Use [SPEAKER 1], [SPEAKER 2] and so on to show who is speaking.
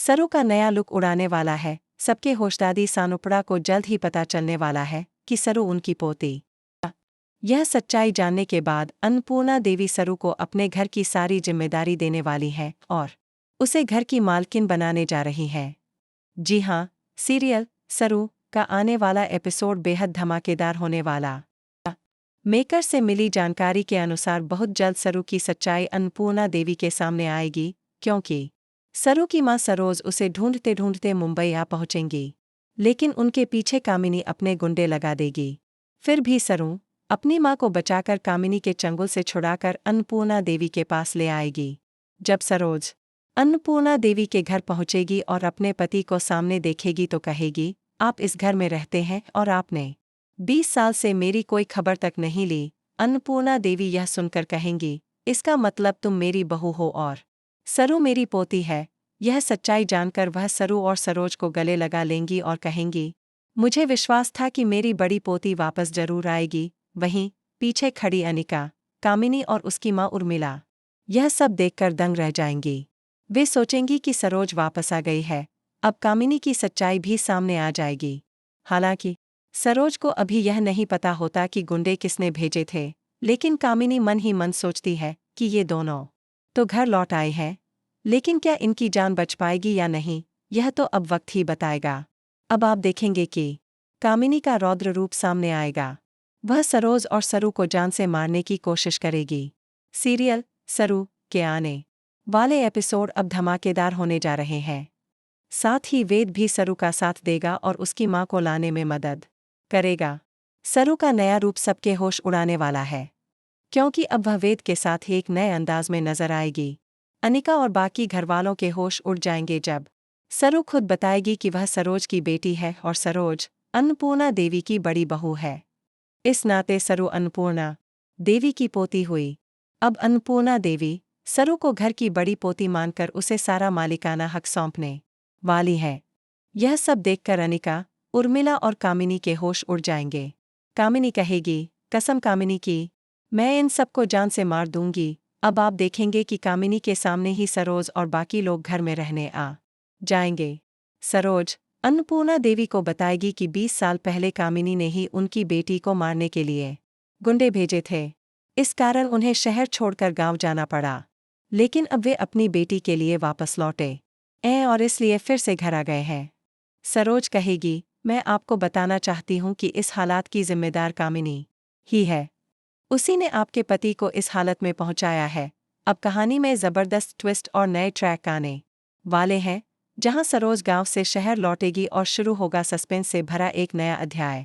[SPEAKER 1] सरू का नया लुक उड़ाने वाला है। सबके होशदादी सानुपड़ा को जल्द ही पता चलने वाला है कि सरू उनकी पोती। यह सच्चाई जानने के बाद अन्नपूर्णा देवी सरू को अपने घर की सारी जिम्मेदारी देने वाली है और उसे घर की मालकिन बनाने जा रही है। जी हाँ, सीरियल सरू का आने वाला एपिसोड बेहद धमाकेदार होने वाला। मेकर से मिली जानकारी के अनुसार बहुत जल्द सरू की सच्चाई अन्नपूर्णा देवी के सामने आएगी, क्योंकि सरू की मां सरोज उसे ढूंढते ढूंढते मुंबई आ पहुंचेंगी, लेकिन उनके पीछे कामिनी अपने गुंडे लगा देगी। फिर भी सरू अपनी मां को बचाकर कामिनी के चंगुल से छुड़ाकर अन्नपूर्णा देवी के पास ले आएगी। जब सरोज अन्नपूर्णा देवी के घर पहुंचेगी और अपने पति को सामने देखेगी तो कहेगी, आप इस घर में रहते हैं और आपने 20 साल से मेरी कोई खबर तक नहीं ली। अन्नपूर्णा देवी यह सुनकर कहेंगी, इसका मतलब तुम मेरी बहू हो और सरू मेरी पोती है। यह सच्चाई जानकर वह सरू और सरोज को गले लगा लेंगी और कहेंगी, मुझे विश्वास था कि मेरी बड़ी पोती वापस जरूर आएगी। वहीं पीछे खड़ी अनिका, कामिनी और उसकी मां उर्मिला यह सब देखकर दंग रह जाएंगी। वे सोचेंगी कि सरोज वापस आ गई है, अब कामिनी की सच्चाई भी सामने आ जाएगी। हालांकि सरोज को अभी यह नहीं पता होता कि गुंडे किसने भेजे थे, लेकिन कामिनी मन ही मन सोचती है कि ये दोनों तो घर लौट आए हैं, लेकिन क्या इनकी जान बच पाएगी या नहीं, यह तो अब वक्त ही बताएगा। अब आप देखेंगे कि कामिनी का रौद्र रूप सामने आएगा। वह सरोज और सरू को जान से मारने की कोशिश करेगी। सीरियल सरू के आने वाले एपिसोड अब धमाकेदार होने जा रहे हैं। साथ ही वेद भी सरू का साथ देगा और उसकी मां को लाने में मदद करेगा। सरू का नया रूप सबके होश उड़ाने वाला है, क्योंकि अब वह वेद के साथ एक नए अंदाज में नजर आएगी। अनिका और बाकी घरवालों के होश उड़ जाएंगे जब सरू खुद बताएगी कि वह सरोज की बेटी है और सरोज अन्नपूर्णा देवी की बड़ी बहू है। इस नाते सरू अन्नपूर्णा देवी की पोती हुई। अब अन्नपूर्णा देवी सरू को घर की बड़ी पोती मानकर उसे सारा मालिकाना हक सौंपने वाली है। यह सब देखकर अनिका, उर्मिला और कामिनी के होश उड़ जाएंगे। कामिनी कहेगी, कसम कामिनी की, मैं इन सबको जान से मार दूंगी। अब आप देखेंगे कि कामिनी के सामने ही सरोज और बाकी लोग घर में रहने आ जाएंगे। सरोज अन्नपूर्णा देवी को बताएगी कि 20 साल पहले कामिनी ने ही उनकी बेटी को मारने के लिए गुंडे भेजे थे। इस कारण उन्हें शहर छोड़कर गांव जाना पड़ा, लेकिन अब वे अपनी बेटी के लिए वापस लौटे और इसलिए फिर से घर आ गए हैं। सरोज कहेगी, मैं आपको बताना चाहती हूँ कि इस हालात की जिम्मेदार कामिनी ही है। उसी ने आपके पति को इस हालत में पहुंचाया है। अब कहानी में जबरदस्त ट्विस्ट और नए ट्रैक आने वाले हैं, जहां सरोज गांव से शहर लौटेगी और शुरू होगा सस्पेंस से भरा एक नया अध्याय।